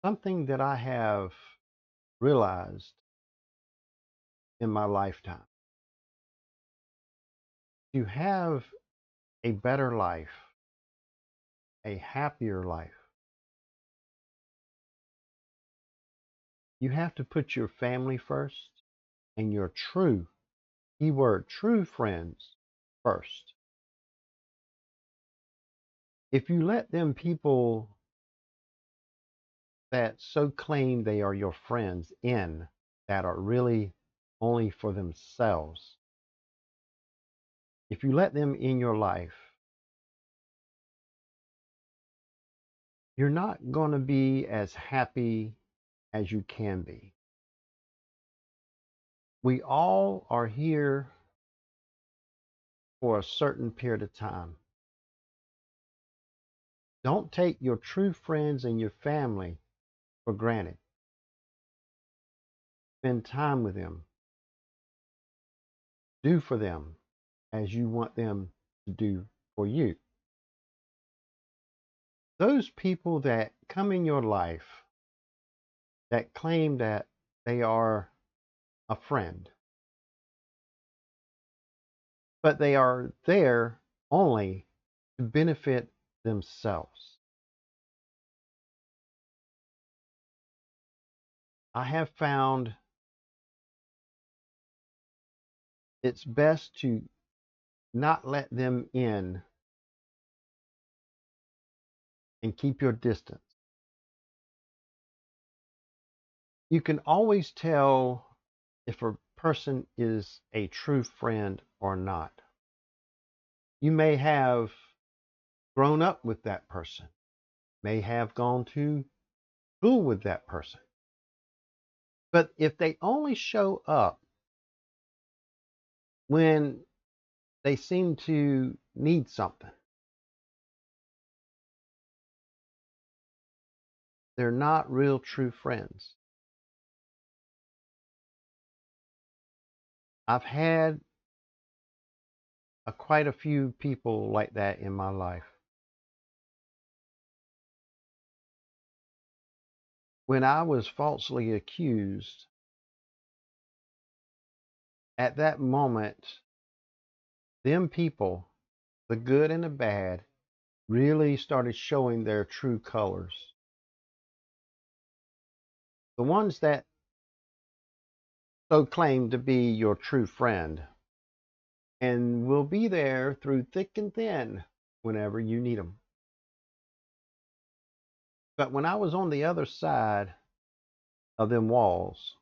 Something that I have realized in my lifetime, to have a better life, a happier life, you have to put your family first and your true, keyword, true friends first. If you let them people that so claim they are your friends in, that are really only for themselves, if you let them in your life, you're not going to be as happy as you can be. We all are here for a certain period of time. Don't take your true friends and your family for granted. Spend time with them. Do for them as you want them to do for you. Those people that come in your life that claim that they are a friend, but they are there only to benefit themselves. I have found it's best to not let them in and keep your distance. You can always tell if a person is a true friend or not. You may have grown up with that person, may have gone to school with that person. But if they only show up when they seem to need something, they're not real true friends. I've had quite a few people like that in my life. When I was falsely accused, at that moment, them people, the good and the bad, really started showing their true colors. The ones that so claim to be your true friend and will be there through thick and thin whenever you need them. But when I was on the other side of them walls,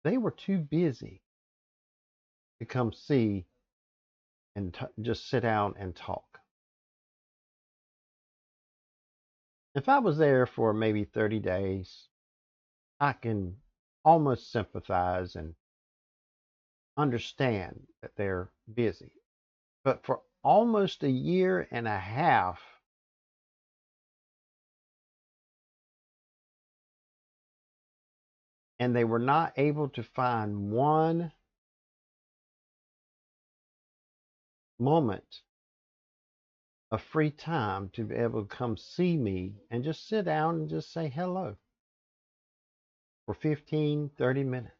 they were too busy to come see and just sit down and talk. If I was there for maybe 30 days, I can almost sympathize and understand that they're busy. But for almost a year and a half, and they were not able to find one moment of free time to be able to come see me and just sit down and just say hello for 15, 30 minutes.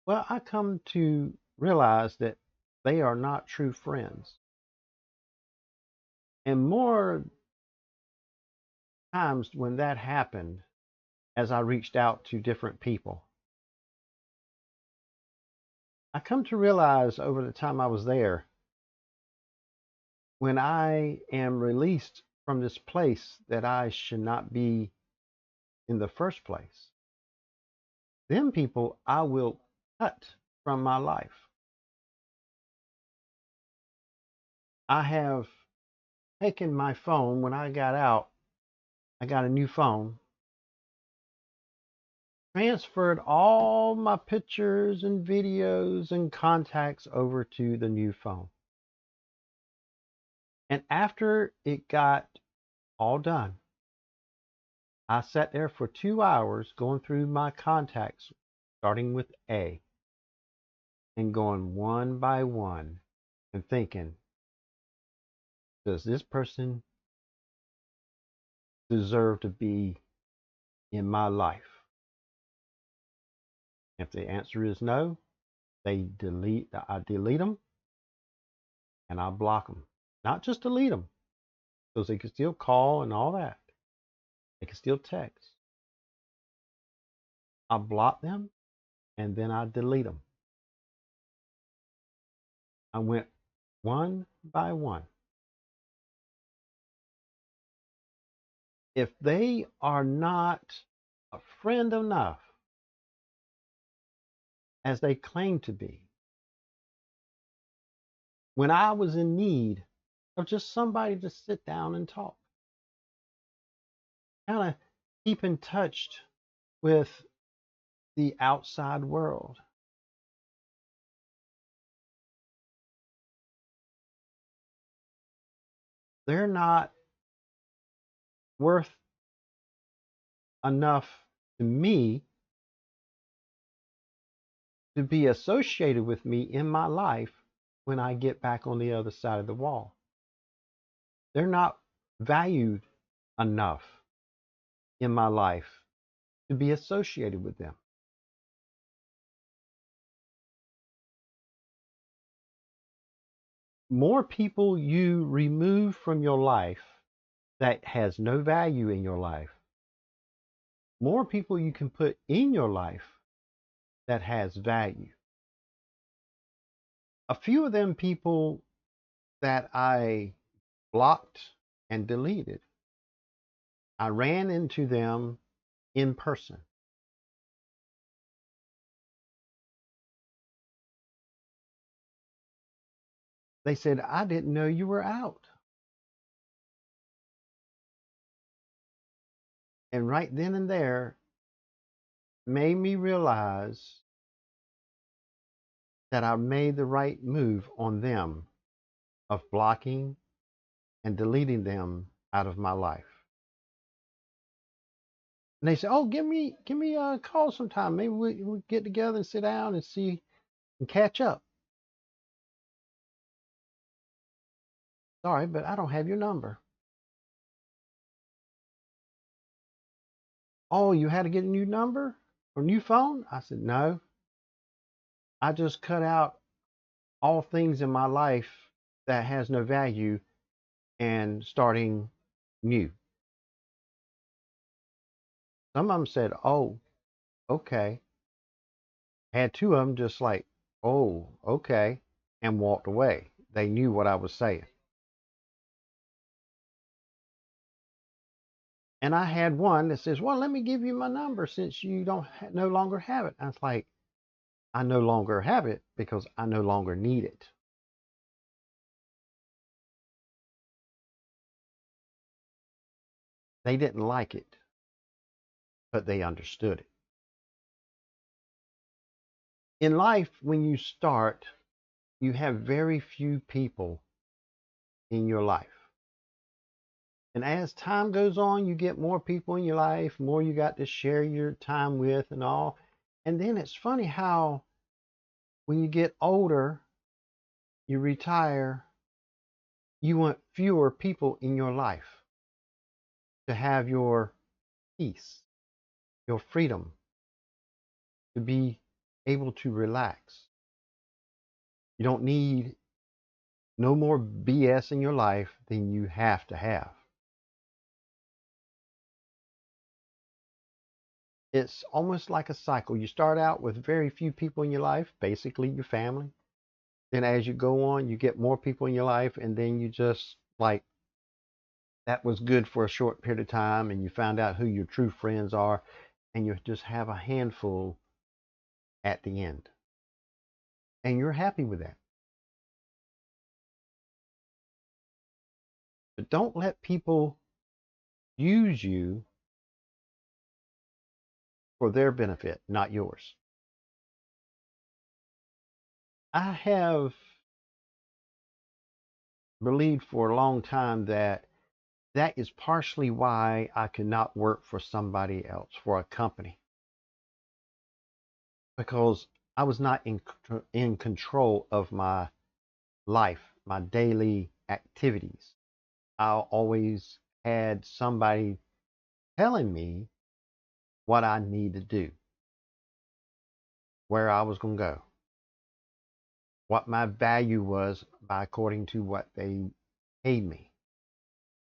Well, I come to realize that they are not true friends. And more times when that happened, as I reached out to different people, I come to realize over the time I was there, when I am released from this place that I should not be in the first place, them people I will cut from my life. I have taken my phone when I got out, I got a new phone, transferred all my pictures and videos and contacts over to the new phone. And after it got all done, I sat there for 2 hours going through my contacts, starting with A, and going one by one and thinking, does this person deserve to be in my life? If the answer is no, I delete them and I block them. Not just delete them, because they can still call and all that. They can still text. I block them and then I delete them. I went one by one. If they are not a friend enough as they claim to be, when I was in need of just somebody to sit down and talk, kind of keep in touch with the outside world, they're not worth enough to me to be associated with me in my life when I get back on the other side of the wall. They're not valued enough in my life to be associated with them. More people you remove from your life that has no value in your life, more people you can put in your life that has value. A few of them people that I blocked and deleted, I ran into them in person. They said, I didn't know you were out. And right then and there made me realize that I made the right move on them of blocking and deleting them out of my life. And they said, "Oh, give me a call sometime. Maybe we get together and sit down and see and catch up." Sorry, but I don't have your number. Oh, you had to get a new number or new phone? I said, no. I just cut out all things in my life that has no value and starting new. Some of them said, oh, okay. Had two of them just like, oh, okay, and walked away. They knew what I was saying. And I had one that says, well, let me give you my number since you don't no longer have it. I was like, I no longer have it because I no longer need it. They didn't like it, but they understood it. In life, when you start, you have very few people in your life. And as time goes on, you get more people in your life, more you got to share your time with and all. And then it's funny how when you get older, you retire, you want fewer people in your life to have your peace, your freedom, to be able to relax. You don't need no more BS in your life than you have to have. It's almost like a cycle. You start out with very few people in your life, basically your family. Then as you go on, you get more people in your life, and then you just like that was good for a short period of time, and you found out who your true friends are, and you just have a handful at the end. And you're happy with that. But don't let people use you for their benefit, not yours. I have believed for a long time that that is partially why I could not work for somebody else, for a company, because I was not in control of my life, my daily activities. I always had somebody telling me what I need to do, where I was going to go, what my value was by according to what they paid me.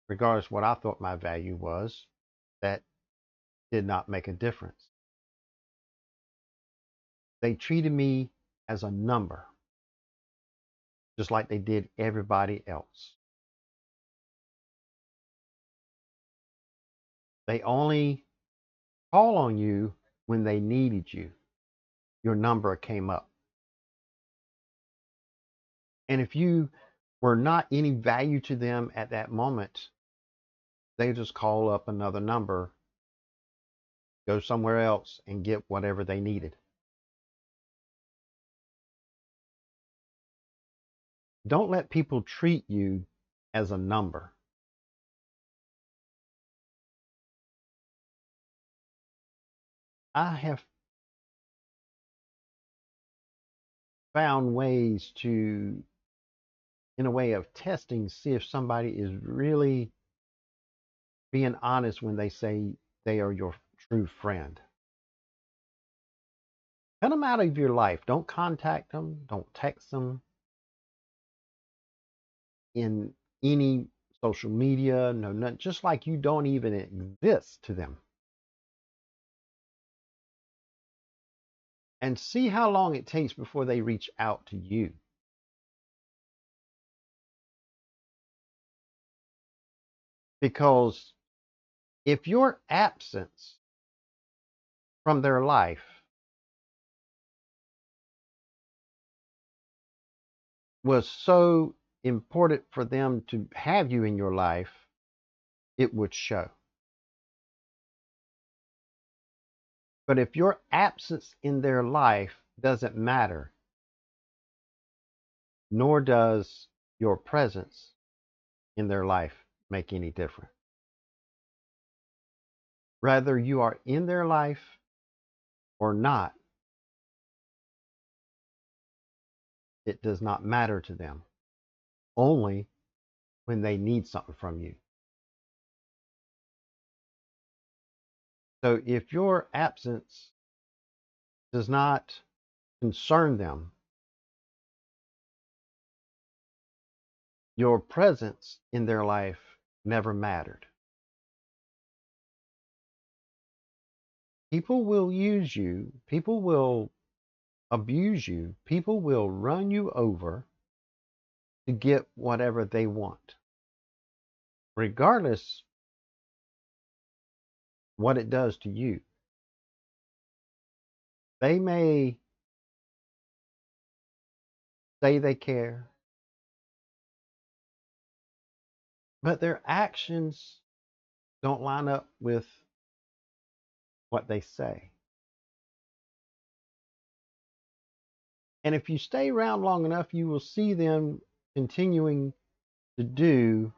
Regardless of what I thought my value was, that did not make a difference. They treated me as a number, just like they did everybody else. They only call on you when they needed you. Your number came up. And if you were not any value to them at that moment, they just call up another number, go somewhere else, and get whatever they needed. Don't let people treat you as a number. I have found ways to, in a way of testing, see if somebody is really being honest when they say they are your true friend. Cut them out of your life. Don't contact them. Don't text them in any social media. No, not just like you don't even exist to them. And see how long it takes before they reach out to you. Because if your absence from their life was so important for them to have you in your life, it would show. But if your absence in their life doesn't matter, nor does your presence in their life make any difference. Whether you are in their life or not, it does not matter to them, only when they need something from you. So if your absence does not concern them, your presence in their life never mattered. People will use you, people will abuse you, people will run you over to get whatever they want, regardless what it does to you. They may say they care, but their actions don't line up with what they say. And if you stay around long enough, you will see them continuing to do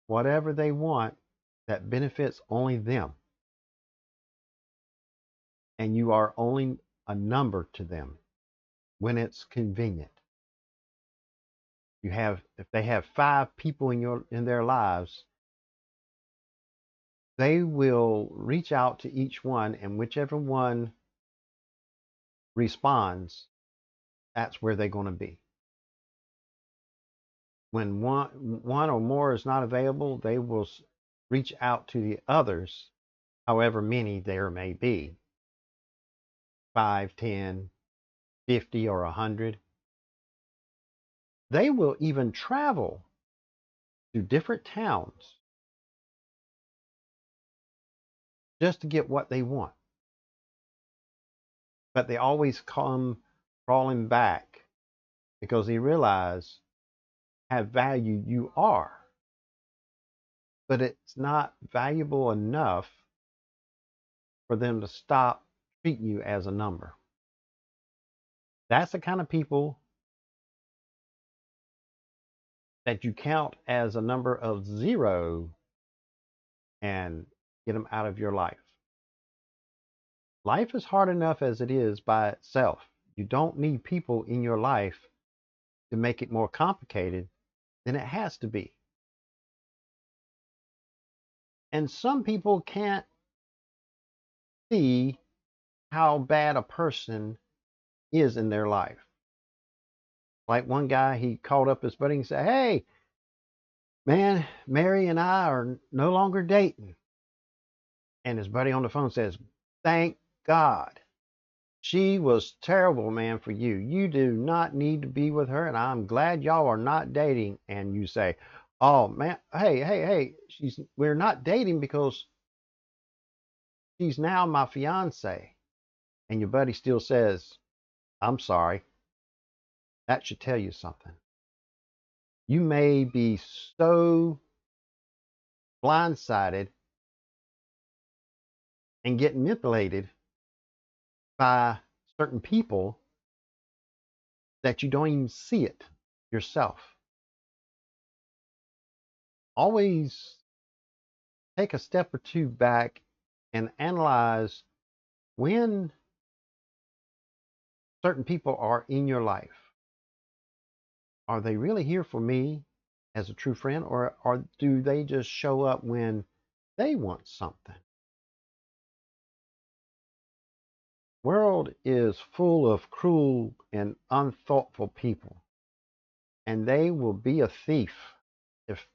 whatever they want that benefits only them. And you are only a number to them when it's convenient. If they have 5 people in their lives, they will reach out to each one, and whichever one responds, that's where they're going to be. When one or more is not available, they will reach out to the others, however many there may be, 5, 10, 50, or 100. They will even travel to different towns just to get what they want. But they always come crawling back because they realize how value you are. But it's not valuable enough for them to stop treating you as a number. That's the kind of people that you count as a number of 0 and get them out of your life. Life is hard enough as it is by itself. You don't need people in your life to make it more complicated than it has to be. And some people can't see how bad a person is in their life. Like one guy, he called up his buddy and said, "Hey, man, Mary and I are no longer dating." And his buddy on the phone says, "Thank God. She was terrible, man, for you. You do not need to be with her, and I'm glad y'all are not dating." And you say, "Oh man, hey, we're not dating because she's now my fiance." And your buddy still says, "I'm sorry." That should tell you something. You may be so blindsided and get manipulated by certain people that you don't even see it yourself. Always take a step or two back and analyze when certain people are in your life. Are they really here for me as a true friend, or do they just show up when they want something? World is full of cruel and unthoughtful people, and they will be a thief if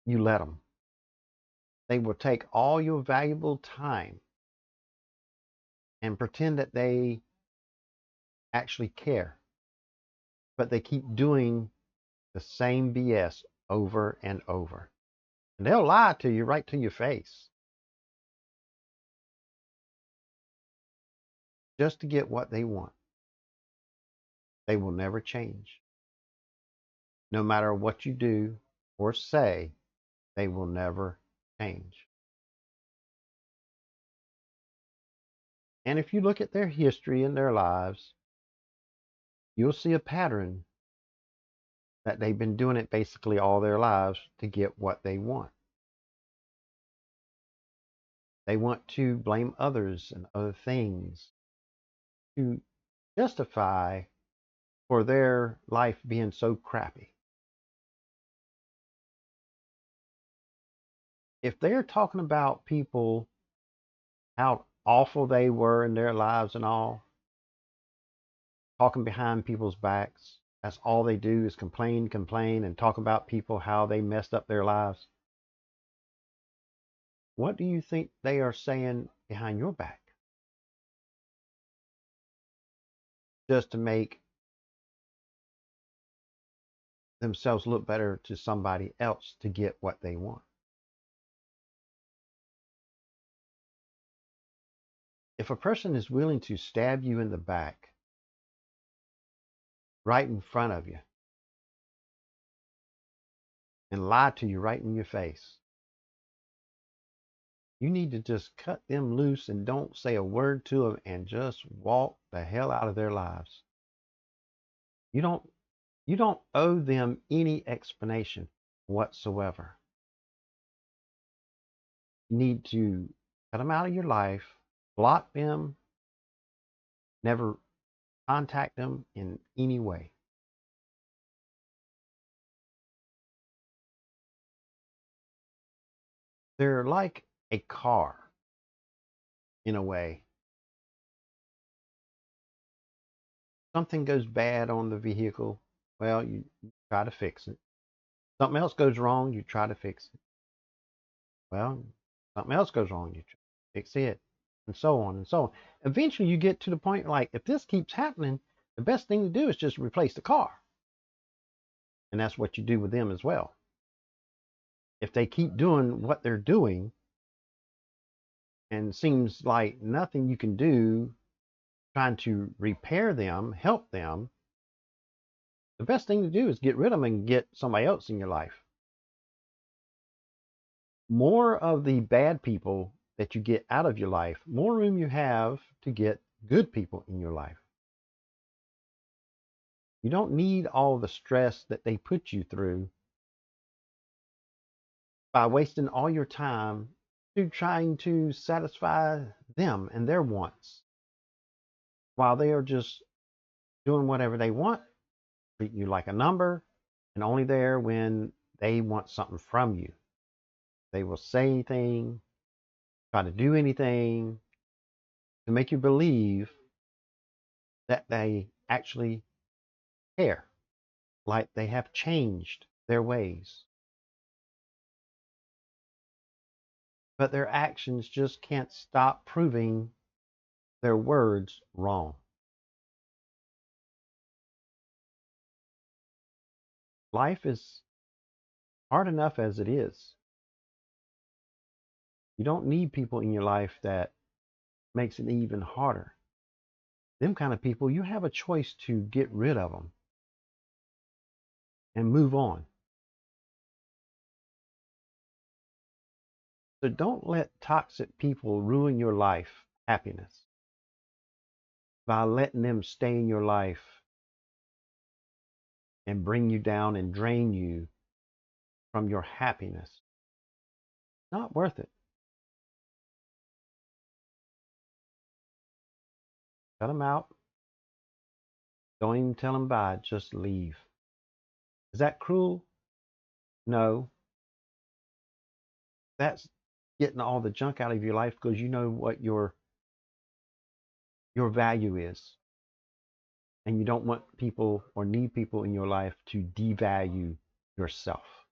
you let them. They will take all your valuable time and pretend that they actually care, but they keep doing the same BS over and over. And they'll lie to you right to your face just to get what they want. They will never change. No matter what you do or say, they will never change. And if you look at their history and their lives, you'll see a pattern that they've been doing it basically all their lives to get what they want. They want to blame others and other things to justify for their life being so crappy. If they're talking about people, how awful they were in their lives and all, talking behind people's backs, that's all they do is complain, and talk about people, how they messed up their lives. What do you think they are saying behind your back? Just to make themselves look better to somebody else to get what they want. If a person is willing to stab you in the back right in front of you and lie to you right in your face, you need to just cut them loose and don't say a word to them and just walk the hell out of their lives. You don't owe them any explanation whatsoever. You need to cut them out of your life, block them, never contact them in any way. They're like a car in a way. Something goes bad on the vehicle, well, you try to fix it. Something else goes wrong, you try to fix it. Well, something else goes wrong, you try to fix it, and so on and so on. Eventually, you get to the point like, if this keeps happening, the best thing to do is just replace the car. And that's what you do with them as well. If they keep doing what they're doing and seems like nothing you can do trying to repair them, help them, the best thing to do is get rid of them and get somebody else in your life. More of the bad people that you get out of your life, more room you have to get good people in your life. You don't need all the stress that they put you through by wasting all your time to trying to satisfy them and their wants while they are just doing whatever they want, treating you like a number, and only there when they want something from you. They will say anything, try to do anything to make you believe that they actually care, like they have changed their ways. But their actions just can't stop proving their words wrong. Life is hard enough as it is. You don't need people in your life that makes it even harder. Them kind of people, you have a choice to get rid of them and move on. So don't let toxic people ruin your life happiness by letting them stay in your life and bring you down and drain you from your happiness. Not worth it. Cut them out. Don't even tell them bye. Just leave. Is that cruel? No. That's getting all the junk out of your life because you know what your value is. And you don't want people or need people in your life to devalue yourself.